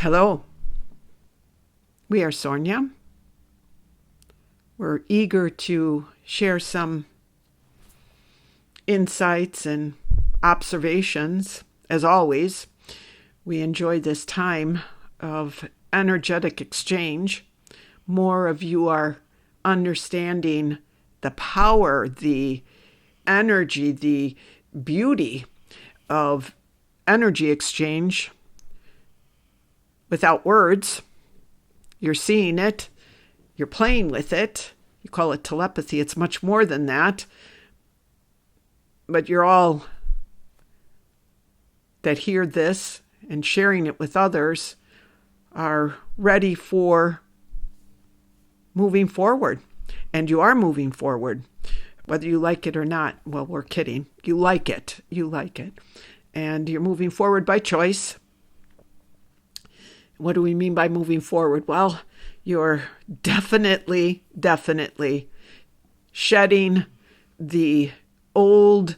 Hello, we are Sornia. We're eager to share some insights and observations. As always, we enjoy this time of energetic exchange. More of you are understanding the power, the energy, the beauty of energy exchange without words. You're seeing it. You're playing with it. You call it telepathy. It's much more than that. But you're all that hear this and sharing it with others are ready for moving forward. And you are moving forward. Whether you like it or not, well, we're kidding. You like it. You like it. And you're moving forward by choice. What do we mean by moving forward? Well, you're definitely shedding the old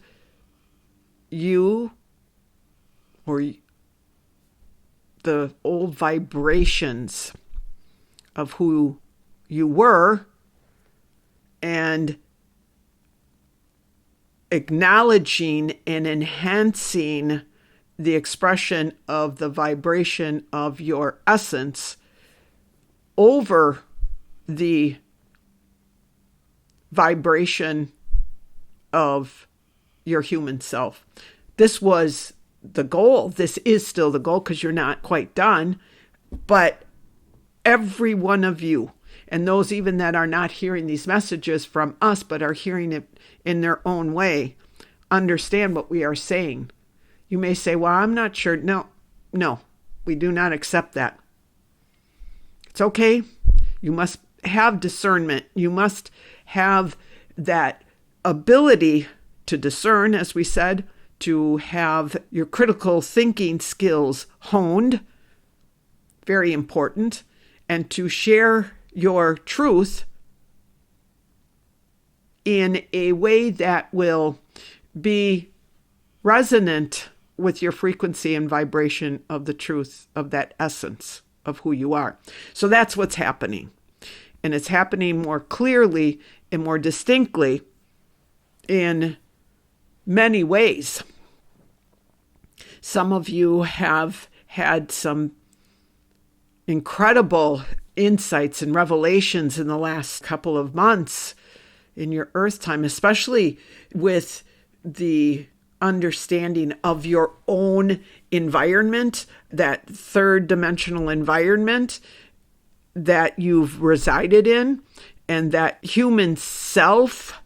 you or the old vibrations of who you were and acknowledging and enhancing the expression of the vibration of your essence over the vibration of your human self. This was the goal. This is still the goal because you're not quite done. But every one of you, and those even that are not hearing these messages from us but are hearing it in their own way, understand what we are saying. You may say, well, I'm not sure. No, we do not accept that. It's okay. You must have discernment. You must have that ability to discern, as we said, to have your critical thinking skills honed. Very important. And to share your truth in a way that will be resonant with your frequency and vibration of the truth of that essence of who you are. So that's what's happening. And it's happening more clearly and more distinctly in many ways. Some of you have had some incredible insights and revelations in the last couple of months in your earth time, especially with the understanding of your own environment, that third dimensional environment that you've resided in, and that human self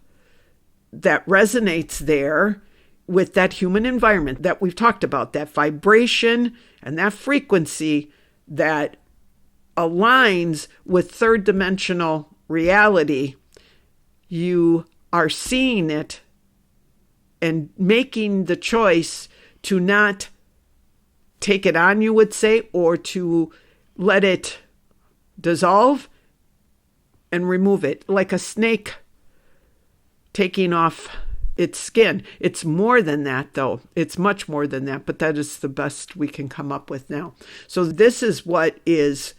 that resonates there with that human environment that we've talked about, that vibration and that frequency that aligns with third dimensional reality. You are seeing it and making the choice to not take it on, you would say, or to let it dissolve and remove it, like a snake taking off its skin. It's more than that, though. It's much more than that, but that is the best we can come up with now. So this is what is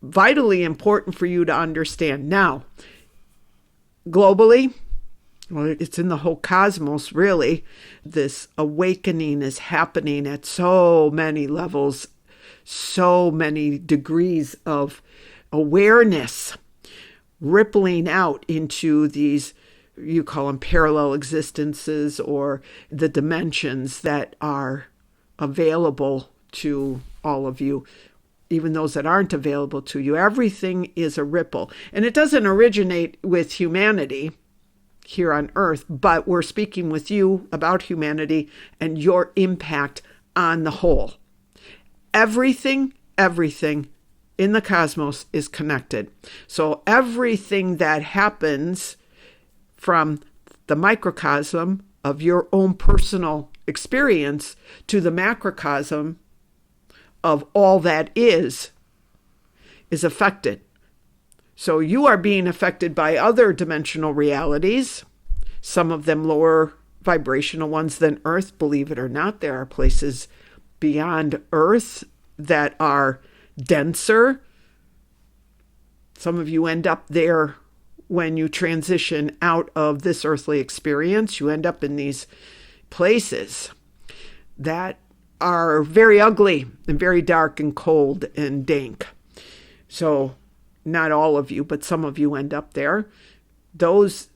vitally important for you to understand. Now, globally, well, it's in the whole cosmos, really. This awakening is happening at so many levels, so many degrees of awareness, rippling out into these, you call them parallel existences, or the dimensions that are available to all of you, even those that aren't available to you. Everything is a ripple. And it doesn't originate with humanity here on earth, but we're speaking with you about humanity and your impact on the whole. Everything in the cosmos is connected. So everything that happens from the microcosm of your own personal experience to the macrocosm of all that is affected. So you are being affected by other dimensional realities, some of them lower vibrational ones than Earth. Believe it or not, there are places beyond Earth that are denser. Some of you end up there when you transition out of this earthly experience. You end up in these places that are very ugly and very dark and cold and dank. So not all of you, but some of you end up there. Those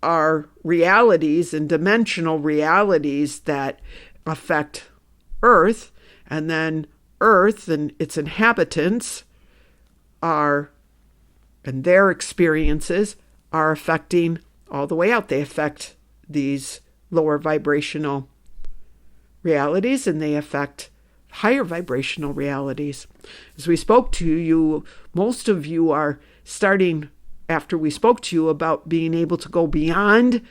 are realities and dimensional realities that affect Earth, and then Earth and its inhabitants and their experiences are affecting all the way out. They affect these lower vibrational realities, and they affect higher vibrational realities. As we spoke to you, most of you are starting, after we spoke to you about being able to go beyond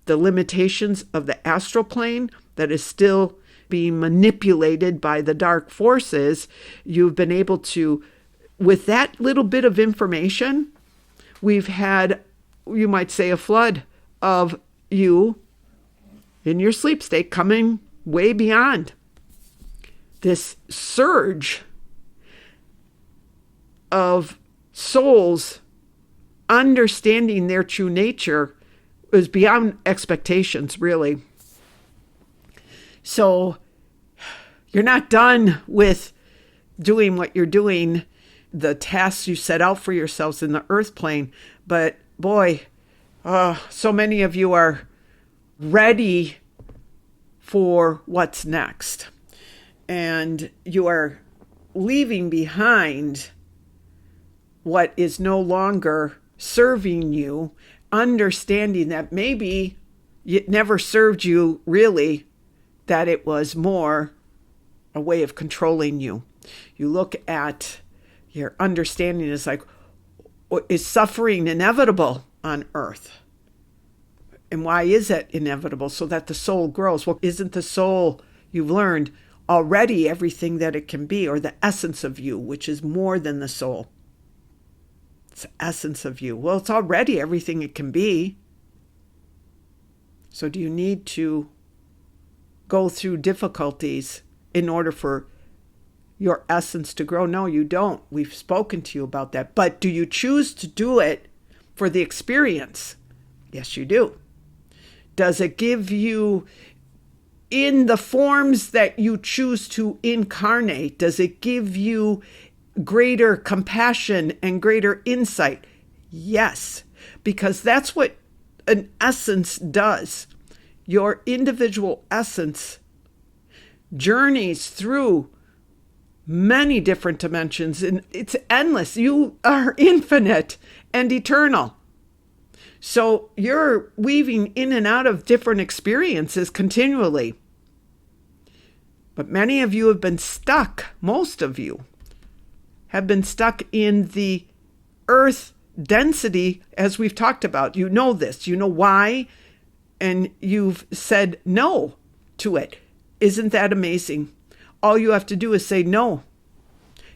the limitations of the astral plane that is still being manipulated by the dark forces, you've been able to, with that little bit of information, we've had, you might say, a flood of you in your sleep state coming way beyond. This surge of souls understanding their true nature is beyond expectations, really. So you're not done with doing what you're doing, the tasks you set out for yourselves in the earth plane. But boy, so many of you are ready for what's next. And you are leaving behind what is no longer serving you, understanding that maybe it never served you really, that it was more a way of controlling you. You look at your understanding is like, is suffering inevitable on earth? And why is it inevitable? So that the soul grows. Well, isn't the soul, you've learned, already everything that it can be, or the essence of you, which is more than the soul? It's the essence of you. Well, it's already everything it can be. So do you need to go through difficulties in order for your essence to grow? No, you don't. We've spoken to you about that. But do you choose to do it for the experience? Yes, you do. Does it give you, in the forms that you choose to incarnate, does it give you greater compassion and greater insight? Yes, because that's what an essence does. Your individual essence journeys through many different dimensions, and it's endless. You are infinite and eternal. So you're weaving in and out of different experiences continually. But many of you have been stuck, most of you have been stuck in the earth density, as we've talked about. You know this, you know why, and you've said no to it. Isn't that amazing? All you have to do is say no.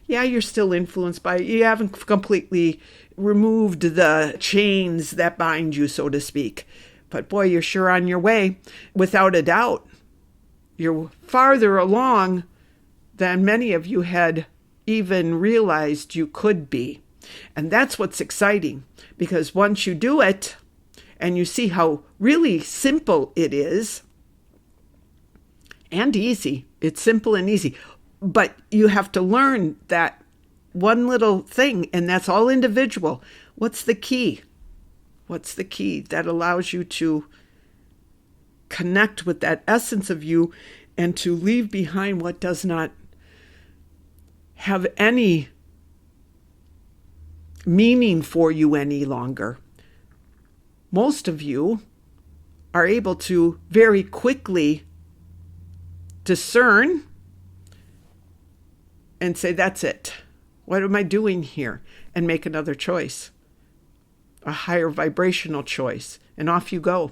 Yeah, you're still influenced by it. You haven't completely removed the chains that bind you, so to speak. But boy, you're sure on your way, without a doubt. You're farther along than many of you had even realized you could be. And that's what's exciting, because once you do it and you see how really simple it is and easy, it's simple and easy, but you have to learn that one little thing, and that's all individual. What's the key? What's the key that allows you to connect with that essence of you and to leave behind what does not have any meaning for you any longer? Most of you are able to very quickly discern and say, that's it. What am I doing here? And make another choice, a higher vibrational choice, and off you go.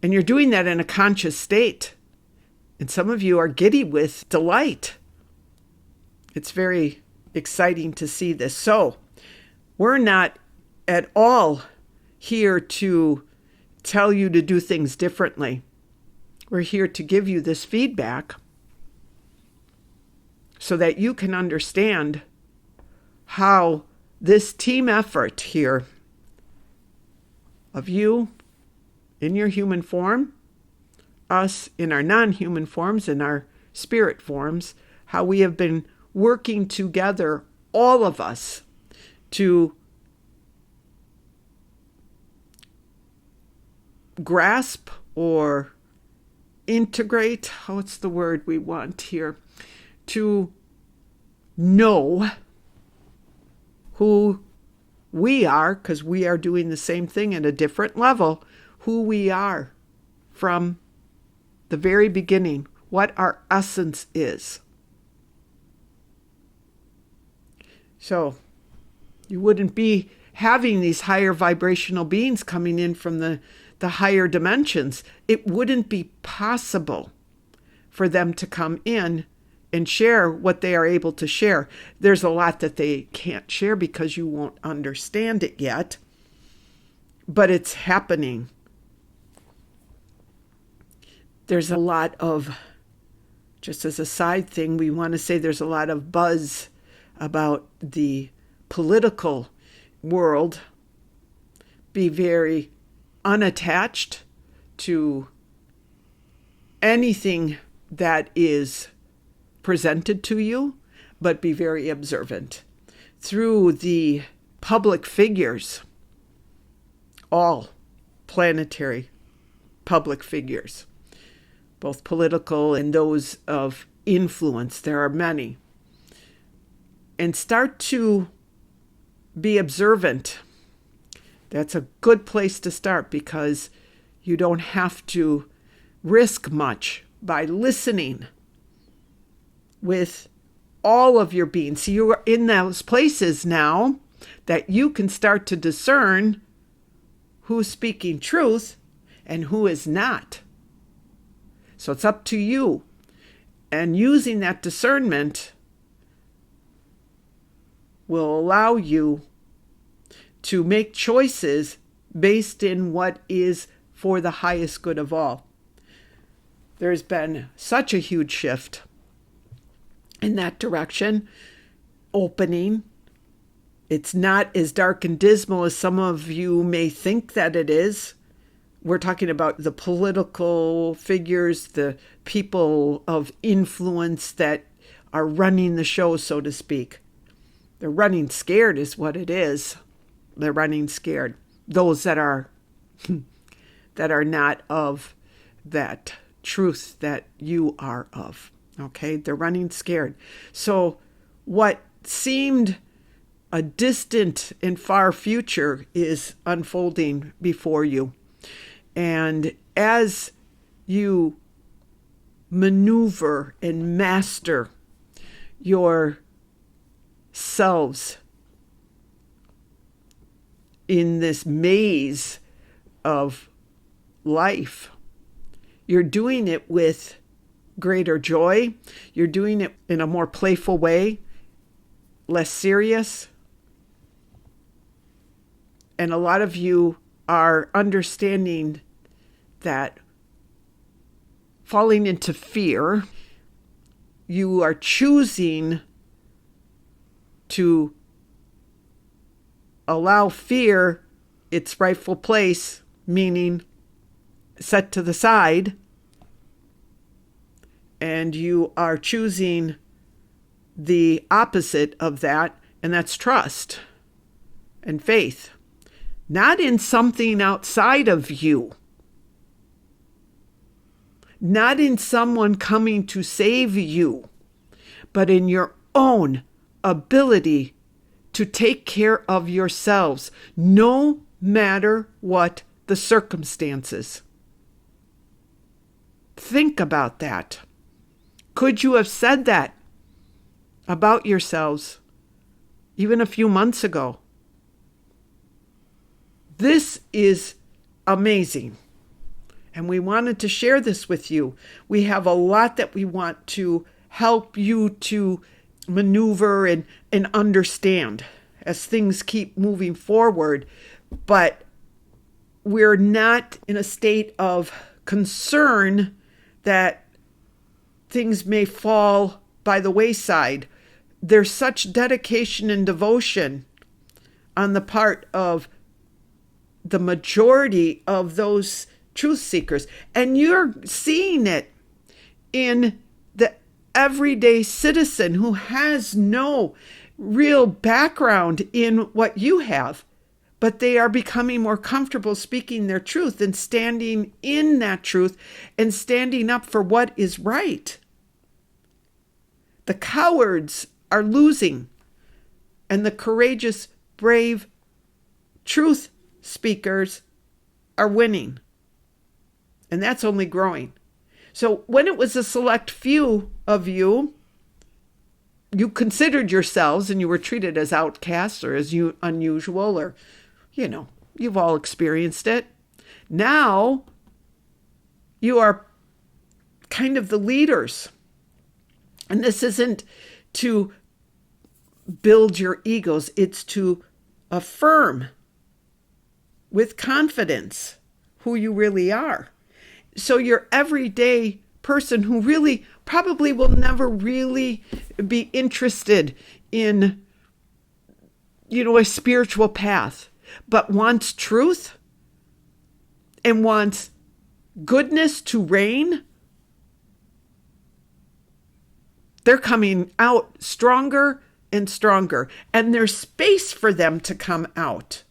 And you're doing that in a conscious state. And some of you are giddy with delight. It's very exciting to see this. So we're not at all here to tell you to do things differently. We're here to give you this feedback so that you can understand how this team effort here of you in your human form, us in our non-human forms, in our spirit forms, how we have been working together, all of us, to grasp or integrate, what's the word we want here, to know who we are, because we are doing the same thing at a different level, who we are from the very beginning, what our essence is. So you wouldn't be having these higher vibrational beings coming in from the higher dimensions. It wouldn't be possible for them to come in and share what they are able to share. There's a lot that they can't share because you won't understand it yet, but it's happening. There's a lot of, just as a side thing, we want to say there's a lot of buzz about the political world. Be very unattached to anything that is presented to you, but be very observant. Through the public figures, all planetary public figures, both political and those of influence, there are many. And start to be observant. That's a good place to start because you don't have to risk much by listening with all of your being. So you are in those places now that you can start to discern who's speaking truth and who is not. So it's up to you. And using that discernment will allow you to make choices based in what is for the highest good of all. There's been such a huge shift in that direction, opening. It's not as dark and dismal as some of you may think that it is. We're talking about the political figures, the people of influence that are running the show, so to speak. They're running scared is what it is. They're running scared. Those that are not of that truth that you are of. Okay? They're running scared. So what seemed a distant and far future is unfolding before you. And as you maneuver and master yourselves in this maze of life, you're doing it with greater joy. You're doing it in a more playful way, less serious. And a lot of you are understanding that falling into fear, you are choosing to allow fear its rightful place, meaning set to the side, and you are choosing the opposite of that, and that's trust and faith. Not in something outside of you. Not in someone coming to save you, but in your own ability to take care of yourselves, no matter what the circumstances. Think about that. Could you have said that about yourselves even a few months ago? This is amazing. And we wanted to share this with you. We have a lot that we want to help you to maneuver and understand as things keep moving forward. But we're not in a state of concern that things may fall by the wayside. there's such dedication and devotion on the part of the majority of those truth seekers. And you're seeing it in the everyday citizen who has no real background in what you have, but they are becoming more comfortable speaking their truth and standing in that truth and standing up for what is right. The cowards are losing, and the courageous, brave, truth speakers are winning. And that's only growing. So when it was a select few of you, you considered yourselves and you were treated as outcasts or as unusual, or, you've all experienced it. Now you are kind of the leaders. And this isn't to build your egos, it's to affirm with confidence who you really are. So your everyday person who really probably will never really be interested in, a spiritual path, but wants truth and wants goodness to reign, they're coming out stronger and stronger, and there's space for them to come out.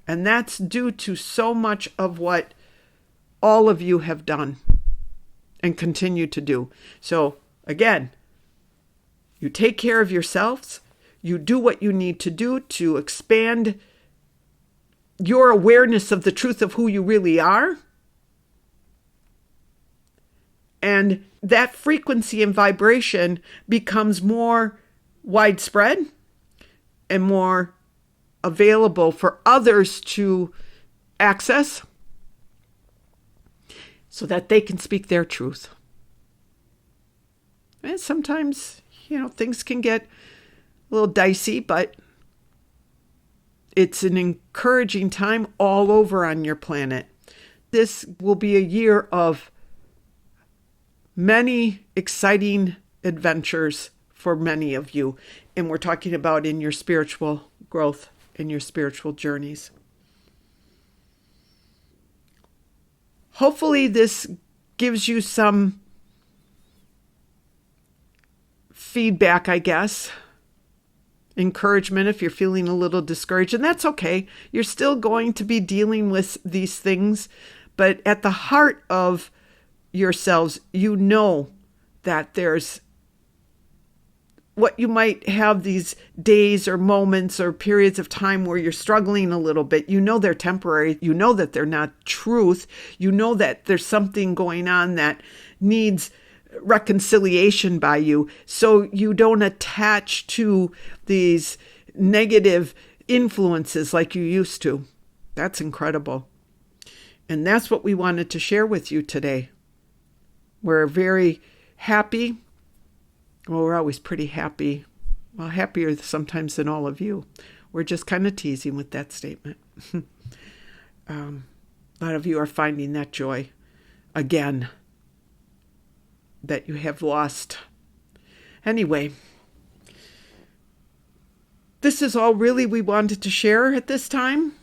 And that's due to so much of what all of you have done and continue to do. So again, you take care of yourselves. You do what you need to do to expand your awareness of the truth of who you really are. And that frequency and vibration becomes more widespread and more available for others to access so that they can speak their truth. And sometimes, things can get a little dicey, but it's an encouraging time all over on your planet. This will be a year of many exciting adventures for many of you. And we're talking about in your spiritual growth, in your spiritual journeys. Hopefully this gives you some feedback, I guess. Encouragement if you're feeling a little discouraged. And that's okay. You're still going to be dealing with these things. But at the heart of yourselves, you know that there's what you might have these days or moments or periods of time where you're struggling a little bit. You know they're temporary. You know that they're not truth. You know that there's something going on that needs reconciliation by you. So you don't attach to these negative influences like you used to. That's incredible. And that's what we wanted to share with you today. We're very happy. Well, we're always pretty happy. Well, happier sometimes than all of you. We're just kind of teasing with that statement. A lot of you are finding that joy again that you have lost. Anyway, this is all really we wanted to share at this time.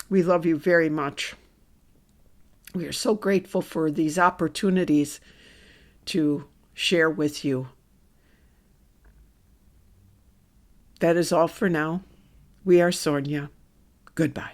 We love you very much. We are so grateful for these opportunities to share with you. That is all for now. We are Sornia. Goodbye.